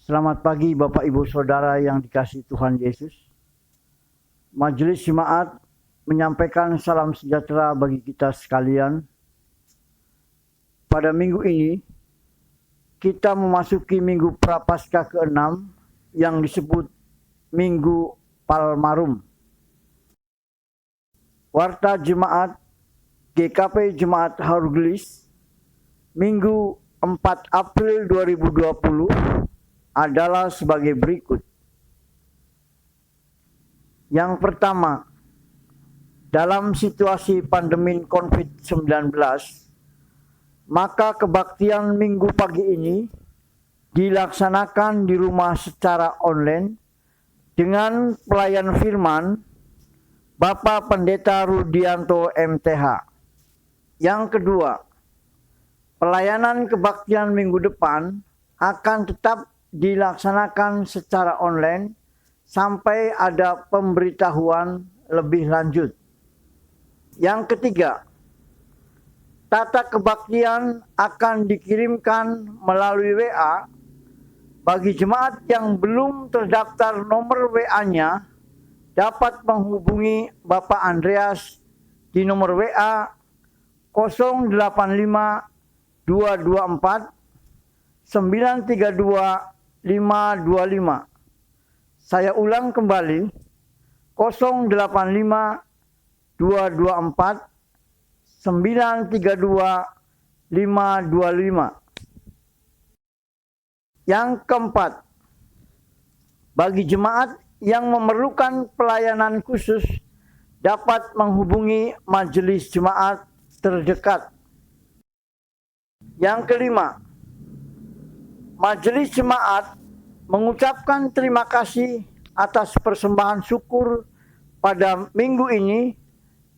Selamat pagi Bapak Ibu Saudara yang dikasihi Tuhan Yesus. Majelis Jemaat menyampaikan salam sejahtera bagi kita sekalian. Pada minggu ini kita memasuki minggu Prapaskah ke-6 yang disebut Minggu Palmarum. Warta Jemaat GKP Jemaat Haurgelis Minggu 4 April 2020 adalah sebagai berikut. Yang pertama, dalam situasi pandemi COVID-19, maka kebaktian minggu pagi ini dilaksanakan di rumah secara online dengan pelayan firman Bapak Pendeta Rudianto MTH. Yang kedua, pelayanan kebaktian minggu depan akan tetap dilaksanakan secara online sampai ada pemberitahuan lebih lanjut. Yang ketiga, tata kebaktian akan dikirimkan melalui WA. Bagi jemaat yang belum terdaftar nomor WA-nya dapat menghubungi Bapak Andreas di nomor WA 085 224 932 525. Saya ulang kembali 085 224 932 525. Yang keempat, bagi jemaat yang memerlukan pelayanan khusus dapat menghubungi majelis jemaat terdekat. Yang kelima, majelis jemaat mengucapkan terima kasih atas persembahan syukur pada minggu ini,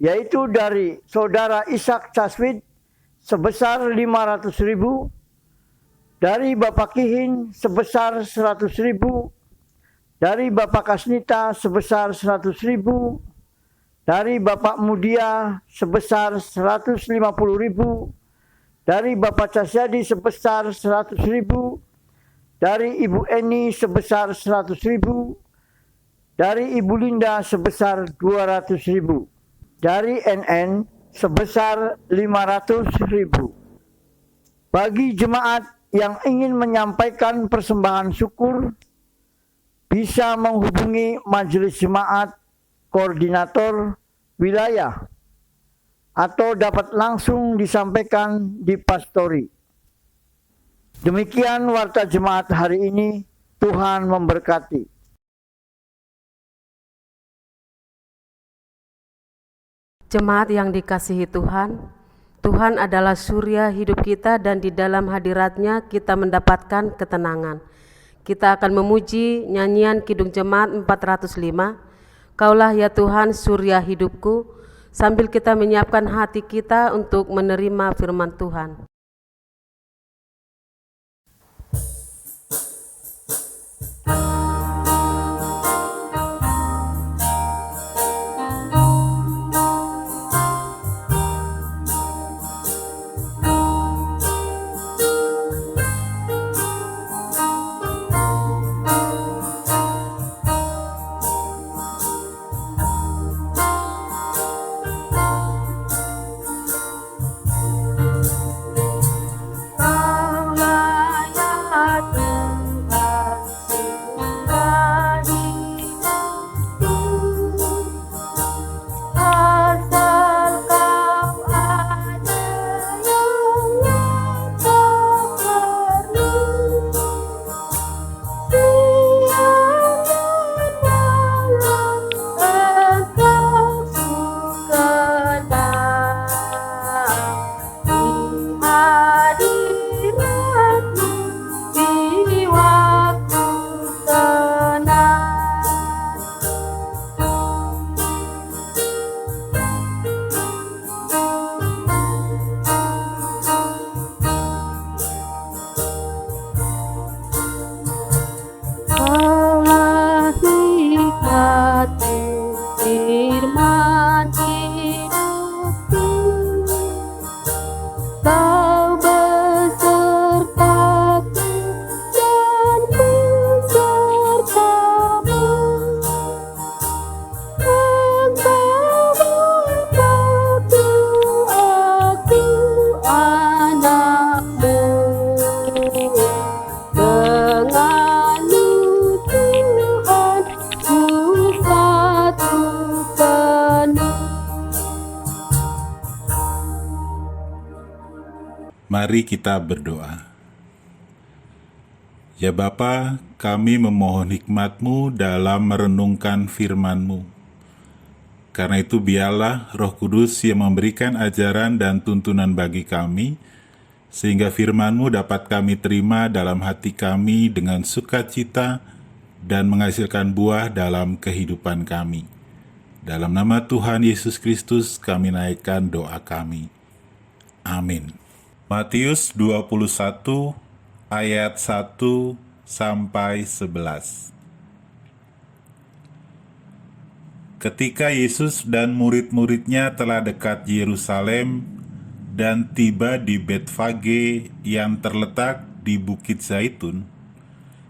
yaitu dari Saudara Ishak Caswid sebesar 500.000, dari Bapak Kihin sebesar 100.000, dari Bapak Kasnita sebesar 100.000, dari Bapak Mudia sebesar 150.000, dari Bapak Casyadi sebesar 100.000, dari Ibu Eni sebesar 100.000, dari Ibu Linda sebesar 200.000, dari NN sebesar 500.000. Bagi jemaat yang ingin menyampaikan persembahan syukur bisa menghubungi majelis jemaat koordinator wilayah atau dapat langsung disampaikan di pastori. Demikian warta jemaat hari ini. Tuhan memberkati. Jemaat yang dikasihi Tuhan, Tuhan adalah surya hidup kita dan di dalam hadirat-Nya kita mendapatkan ketenangan. Kita akan memuji nyanyian Kidung Jemaat 405, Kaulah ya Tuhan surya hidupku, sambil kita menyiapkan hati kita untuk menerima firman Tuhan. Mari kita berdoa. Ya Bapa, kami memohon hikmat-Mu dalam merenungkan firman-Mu. Karena itu biarlah Roh Kudus yang memberikan ajaran dan tuntunan bagi kami, sehingga firman-Mu dapat kami terima dalam hati kami dengan sukacita dan menghasilkan buah dalam kehidupan kami. Dalam nama Tuhan Yesus Kristus kami naikkan doa kami. Amin. Matius 21 ayat 1 sampai 11. Ketika Yesus dan murid-muridnya telah dekat Yerusalem dan tiba di Betfage yang terletak di Bukit Zaitun,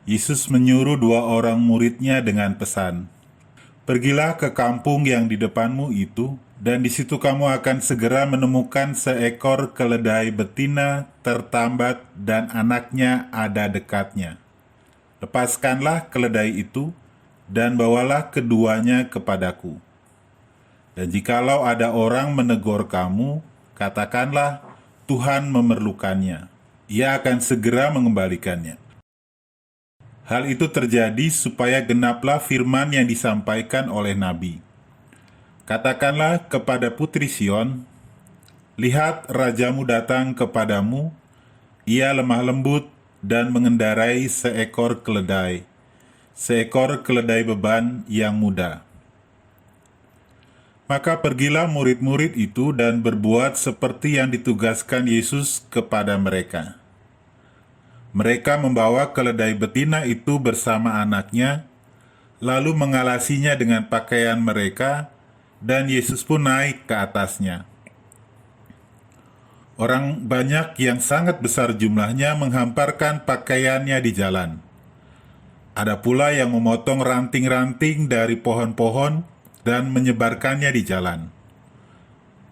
Yesus menyuruh 2 orang muridnya dengan pesan, "Pergilah ke kampung yang di depanmu itu, dan di situ kamu akan segera menemukan seekor keledai betina tertambat dan anaknya ada dekatnya. Lepaskanlah keledai itu dan bawalah keduanya kepadaku. Dan jikalau ada orang menegur kamu, katakanlah, Tuhan memerlukannya. Ia akan segera mengembalikannya." Hal itu terjadi supaya genaplah firman yang disampaikan oleh Nabi. "Katakanlah kepada putri Sion, lihat rajamu datang kepadamu, ia lemah lembut dan mengendarai seekor keledai beban yang muda." Maka pergilah murid-murid itu dan berbuat seperti yang ditugaskan Yesus kepada mereka. Mereka membawa keledai betina itu bersama anaknya, lalu mengalasinya dengan pakaian mereka, dan Yesus pun naik ke atasnya. Orang banyak yang sangat besar jumlahnya menghamparkan pakaiannya di jalan. Ada pula yang memotong ranting-ranting dari pohon-pohon dan menyebarkannya di jalan.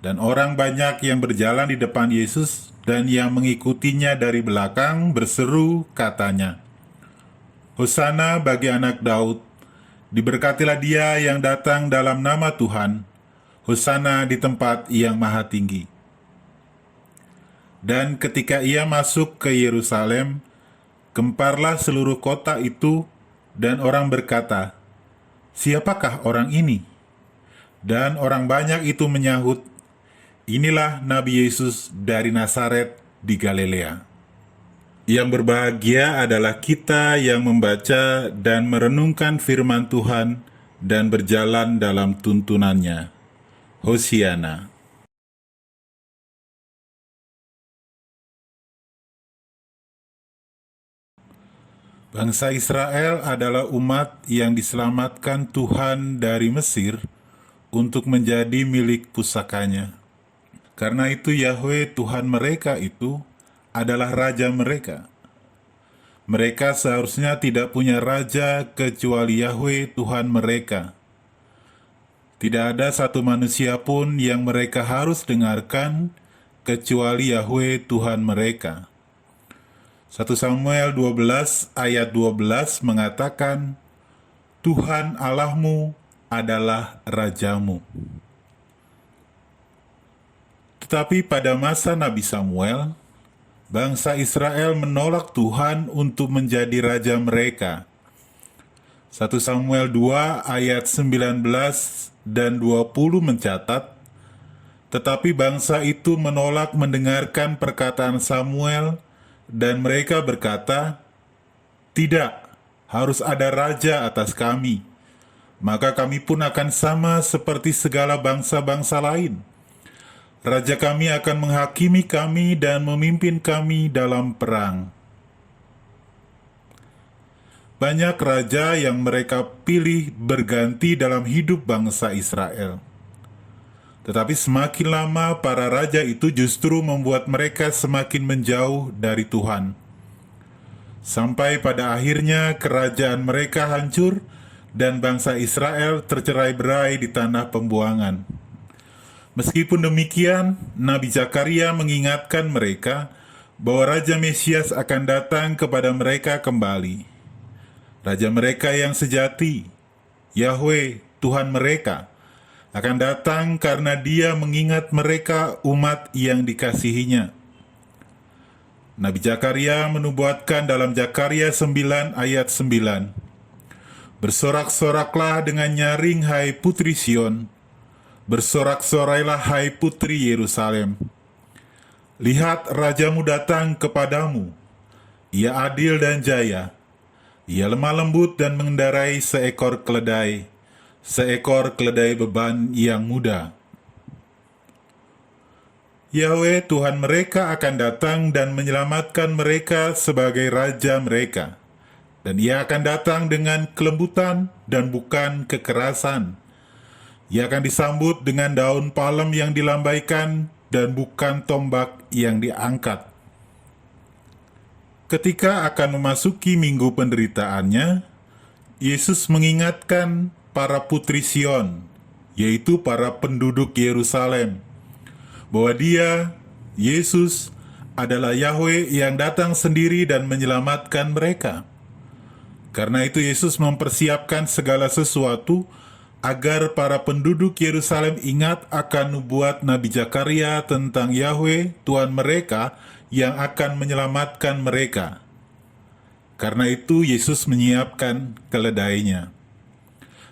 Dan orang banyak yang berjalan di depan Yesus dan yang mengikutinya dari belakang berseru katanya, "Hosana bagi anak Daud, diberkatilah dia yang datang dalam nama Tuhan, Hosana di tempat yang maha tinggi." Dan ketika ia masuk ke Yerusalem, gemparlah seluruh kota itu, dan orang berkata, "Siapakah orang ini?" Dan orang banyak itu menyahut, "Inilah Nabi Yesus dari Nazaret di Galilea." Yang berbahagia adalah kita yang membaca dan merenungkan firman Tuhan dan berjalan dalam tuntunannya. Hosiana. Bangsa Israel adalah umat yang diselamatkan Tuhan dari Mesir untuk menjadi milik pusakanya. Karena itu Yahweh Tuhan mereka itu adalah raja mereka. Mereka seharusnya tidak punya raja kecuali Yahweh Tuhan mereka. Tidak ada satu manusia pun yang mereka harus dengarkan kecuali Yahweh Tuhan mereka. 1 Samuel 12 ayat 12 mengatakan, "Tuhan Allahmu adalah rajamu." Tetapi pada masa Nabi Samuel, bangsa Israel menolak Tuhan untuk menjadi raja mereka. 1 Samuel 2 ayat 19 dan 20 mencatat, "Tetapi bangsa itu menolak mendengarkan perkataan Samuel, dan mereka berkata, 'Tidak, harus ada raja atas kami. Maka kami pun akan sama seperti segala bangsa-bangsa lain. Raja kami akan menghakimi kami dan memimpin kami dalam perang.'" Banyak raja yang mereka pilih berganti dalam hidup bangsa Israel. Tetapi semakin lama para raja itu justru membuat mereka semakin menjauh dari Tuhan. Sampai pada akhirnya kerajaan mereka hancur dan bangsa Israel tercerai-berai di tanah pembuangan. Meskipun demikian, Nabi Zakaria mengingatkan mereka bahwa Raja Mesias akan datang kepada mereka kembali. Raja mereka yang sejati, Yahweh, Tuhan mereka, akan datang karena Dia mengingat mereka umat yang dikasihinya. Nabi Zakaria menubuatkan dalam Zakaria 9 ayat 9, "Bersorak-soraklah dengan nyaring, hai putri Sion, bersorak-sorailah, hai putri Yerusalem. Lihat, rajamu datang kepadamu, ia adil dan jaya, ia lemah lembut dan mengendarai seekor keledai beban yang muda." Yahweh Tuhan mereka akan datang dan menyelamatkan mereka sebagai Raja mereka. Dan Ia akan datang dengan kelembutan dan bukan kekerasan. Ia akan disambut dengan daun palem yang dilambaikan dan bukan tombak yang diangkat. Ketika akan memasuki minggu penderitaannya, Yesus mengingatkan para putri Sion, yaitu para penduduk Yerusalem, bahwa Dia, Yesus, adalah Yahweh yang datang sendiri dan menyelamatkan mereka. Karena itu Yesus mempersiapkan segala sesuatu agar para penduduk Yerusalem ingat akan nubuat Nabi Zakaria tentang Yahweh, Tuhan mereka, yang akan menyelamatkan mereka. Karena itu Yesus menyiapkan keledainya.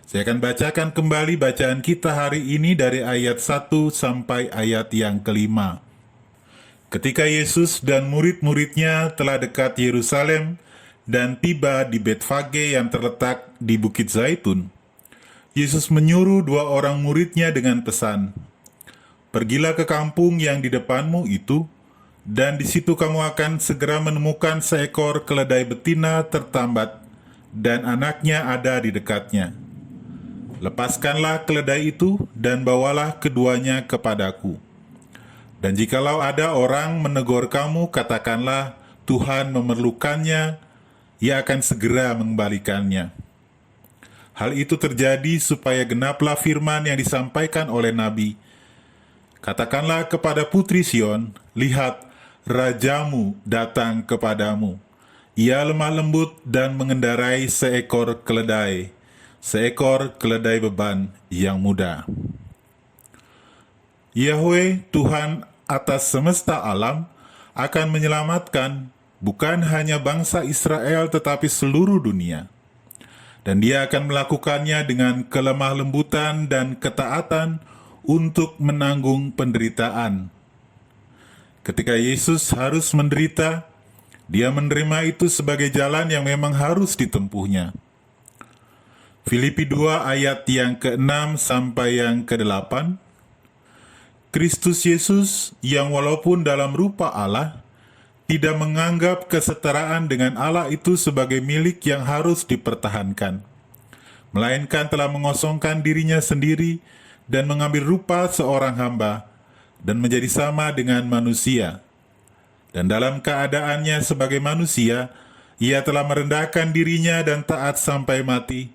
Saya akan bacakan kembali bacaan kita hari ini dari ayat 1 sampai ayat yang ke-5. Ketika Yesus dan murid-muridnya telah dekat Yerusalem dan tiba di Betfage yang terletak di Bukit Zaitun, Yesus menyuruh 2 orang muridnya dengan pesan, "Pergilah ke kampung yang di depanmu itu, dan di situ kamu akan segera menemukan seekor keledai betina tertambat, dan anaknya ada di dekatnya. Lepaskanlah keledai itu dan bawalah keduanya kepadaku. Dan jikalau ada orang menegur kamu, katakanlah, Tuhan memerlukannya, ia akan segera mengembalikannya." Hal itu terjadi supaya genaplah firman yang disampaikan oleh Nabi. "Katakanlah kepada putri Sion, lihat, rajamu datang kepadamu. Ia lemah lembut dan mengendarai seekor keledai beban yang muda." Yahweh, Tuhan atas semesta alam, akan menyelamatkan bukan hanya bangsa Israel tetapi seluruh dunia. Dan Dia akan melakukannya dengan kelemah lembutan dan ketaatan untuk menanggung penderitaan. Ketika Yesus harus menderita, Dia menerima itu sebagai jalan yang memang harus ditempuhnya. Filipi 2 ayat yang ke-6 sampai yang ke-8. Kristus Yesus yang walaupun dalam rupa Allah, tidak menganggap kesetaraan dengan Allah itu sebagai milik yang harus dipertahankan, melainkan telah mengosongkan dirinya sendiri dan mengambil rupa seorang hamba, dan menjadi sama dengan manusia. Dan dalam keadaannya sebagai manusia, Ia telah merendahkan dirinya dan taat sampai mati,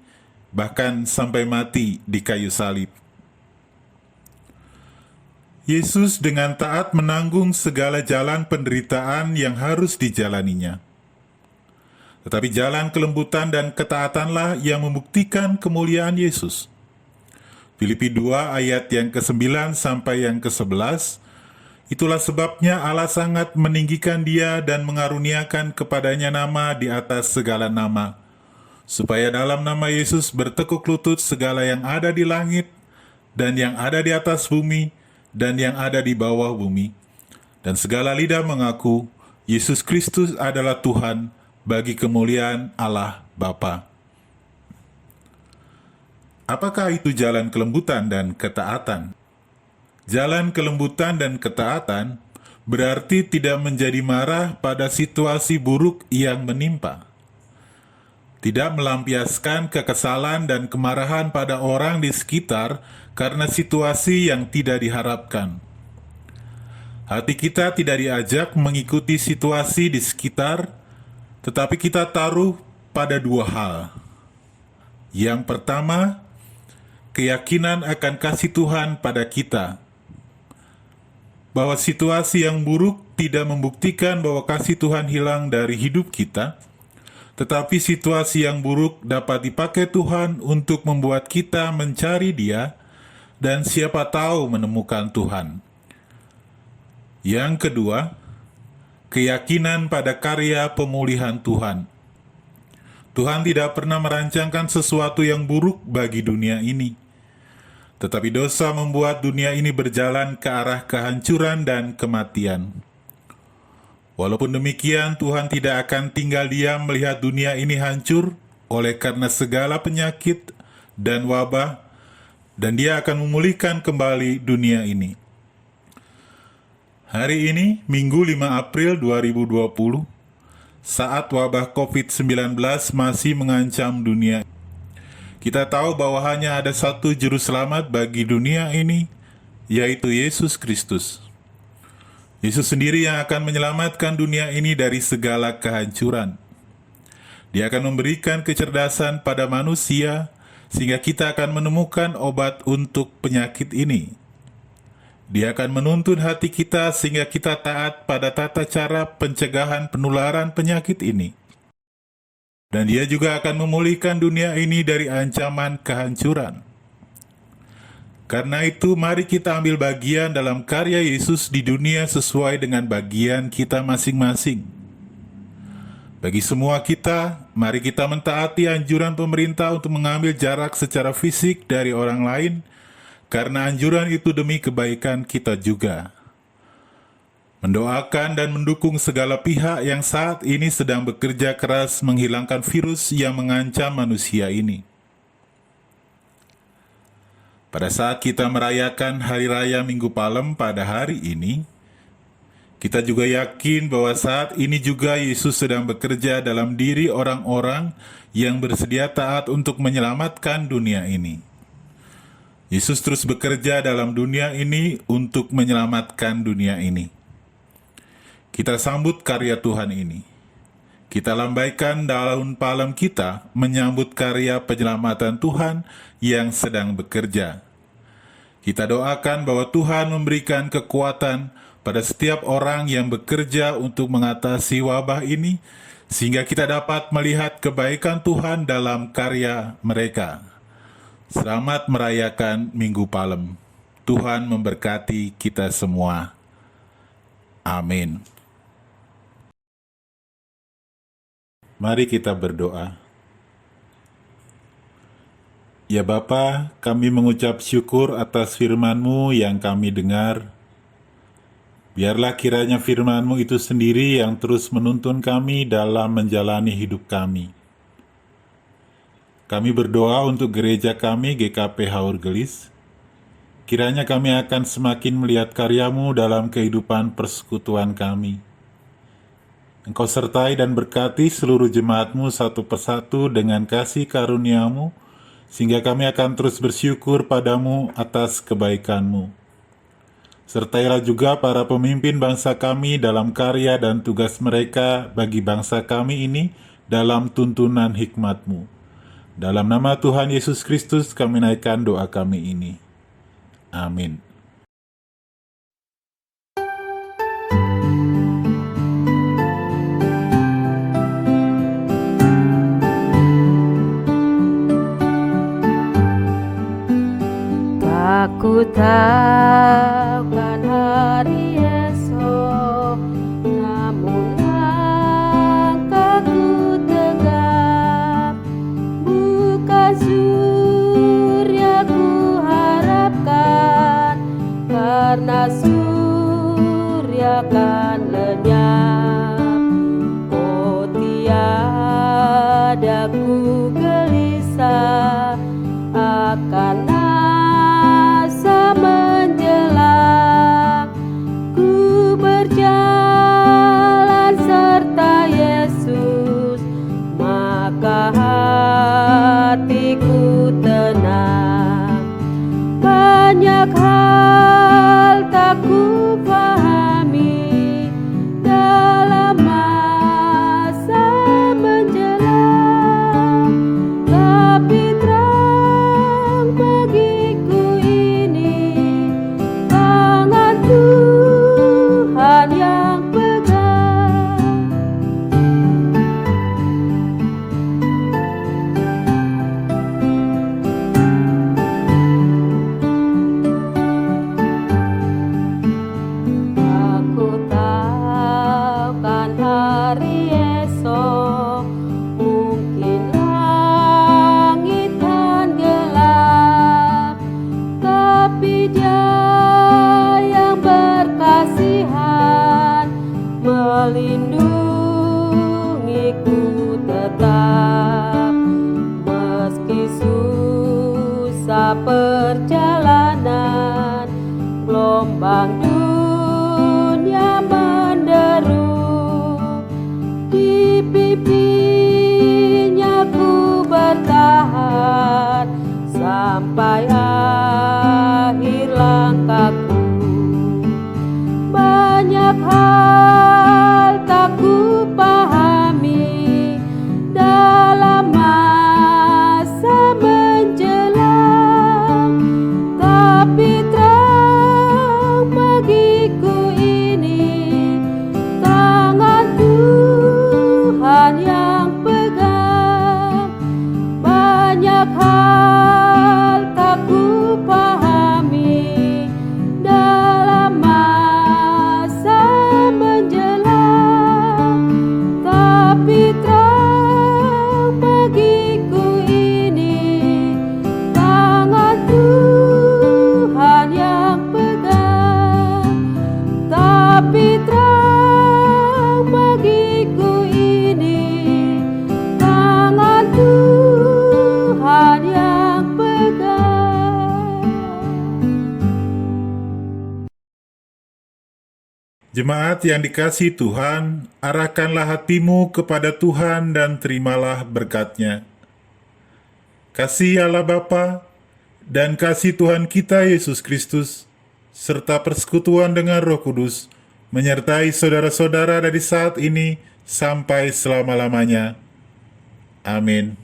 bahkan sampai mati di kayu salib. Yesus dengan taat menanggung segala jalan penderitaan yang harus dijalaninya. Tetapi jalan kelembutan dan ketaatanlah yang membuktikan kemuliaan Yesus. Filipi 2 ayat yang ke-9 sampai yang ke-11, itulah sebabnya Allah sangat meninggikan Dia dan mengaruniakan kepadanya nama di atas segala nama, supaya dalam nama Yesus bertekuk lutut segala yang ada di langit, dan yang ada di atas bumi, dan yang ada di bawah bumi, dan segala lidah mengaku Yesus Kristus adalah Tuhan, bagi kemuliaan Allah Bapa. Apakah itu jalan kelembutan dan ketaatan? Jalan kelembutan dan ketaatan berarti tidak menjadi marah pada situasi buruk yang menimpa. Tidak melampiaskan kekesalan dan kemarahan pada orang di sekitar karena situasi yang tidak diharapkan. Hati kita tidak diajak mengikuti situasi di sekitar, tetapi kita taruh pada 2 hal. Yang pertama, keyakinan akan kasih Tuhan pada kita, bahwa situasi yang buruk tidak membuktikan bahwa kasih Tuhan hilang dari hidup kita, tetapi situasi yang buruk dapat dipakai Tuhan untuk membuat kita mencari Dia, dan siapa tahu menemukan Tuhan. Yang kedua, keyakinan pada karya pemulihan Tuhan. Tuhan tidak pernah merancangkan sesuatu yang buruk bagi dunia ini. Tetapi dosa membuat dunia ini berjalan ke arah kehancuran dan kematian. Walaupun demikian, Tuhan tidak akan tinggal diam melihat dunia ini hancur oleh karena segala penyakit dan wabah, dan Dia akan memulihkan kembali dunia ini. Hari ini, Minggu 5 April 2020, saat wabah COVID-19 masih mengancam dunia, kita tahu bahwa hanya ada satu juru selamat bagi dunia ini, yaitu Yesus Kristus. Yesus sendiri yang akan menyelamatkan dunia ini dari segala kehancuran. Dia akan memberikan kecerdasan pada manusia, sehingga kita akan menemukan obat untuk penyakit ini. Dia akan menuntun hati kita sehingga kita taat pada tata cara pencegahan penularan penyakit ini. Dan Dia juga akan memulihkan dunia ini dari ancaman kehancuran. Karena itu, mari kita ambil bagian dalam karya Yesus di dunia sesuai dengan bagian kita masing-masing. Bagi semua kita, mari kita mentaati anjuran pemerintah untuk mengambil jarak secara fisik dari orang lain, karena anjuran itu demi kebaikan kita juga. Mendoakan dan mendukung segala pihak yang saat ini sedang bekerja keras menghilangkan virus yang mengancam manusia ini. Pada saat kita merayakan Hari Raya Minggu Palem pada hari ini, kita juga yakin bahwa saat ini juga Yesus sedang bekerja dalam diri orang-orang yang bersedia taat untuk menyelamatkan dunia ini. Yesus terus bekerja dalam dunia ini untuk menyelamatkan dunia ini. Kita sambut karya Tuhan ini. Kita lambaikan daun palem kita menyambut karya penyelamatan Tuhan yang sedang bekerja. Kita doakan bahwa Tuhan memberikan kekuatan pada setiap orang yang bekerja untuk mengatasi wabah ini, sehingga kita dapat melihat kebaikan Tuhan dalam karya mereka. Selamat merayakan Minggu Palem. Tuhan memberkati kita semua. Amin. Mari kita berdoa. Ya Bapa, kami mengucap syukur atas firman-Mu yang kami dengar. Biarlah kiranya firman-Mu itu sendiri yang terus menuntun kami dalam menjalani hidup kami. Kami berdoa untuk gereja kami GKP Haur Gelis. Kiranya kami akan semakin melihat karya-Mu dalam kehidupan persekutuan kami. Engkau sertai dan berkati seluruh jemaat-Mu satu persatu dengan kasih karunia-Mu, sehingga kami akan terus bersyukur padamu atas kebaikan-Mu. Sertailah juga para pemimpin bangsa kami dalam karya dan tugas mereka bagi bangsa kami ini dalam tuntunan hikmat-Mu. Dalam nama Tuhan Yesus Kristus kami naikkan doa kami ini. Amin. Aku takkan hari esok, namun langkahku tegak. Bukan surya ku harapkan, karena surya kan lenyap. Oh, tiada ku gelisah akan menjelang. Ku berjalan serta Yesus, maka hatiku tenang. Banyak hal tak ku pahami dalam masa menjelang, tapi terang sampai akhir langkahku. Banyak hal tak ku pahami dalam masa menjelang, tapi terang bagiku ini tangan Tuhan yang pegang. Banyak hal tak ku pahami dalam masa menjelang, tapi terang bagiku ini tangan Tuhan yang pegang. Tapi terang bagiku ini tangan Tuhan yang pegang. Jemaat yang dikasihi Tuhan, arahkanlah hatimu kepada Tuhan dan terimalah berkat-Nya. Kasih Allah Bapa dan kasih Tuhan kita Yesus Kristus, serta persekutuan dengan Roh Kudus, menyertai saudara-saudara dari saat ini sampai selama-lamanya. Amin.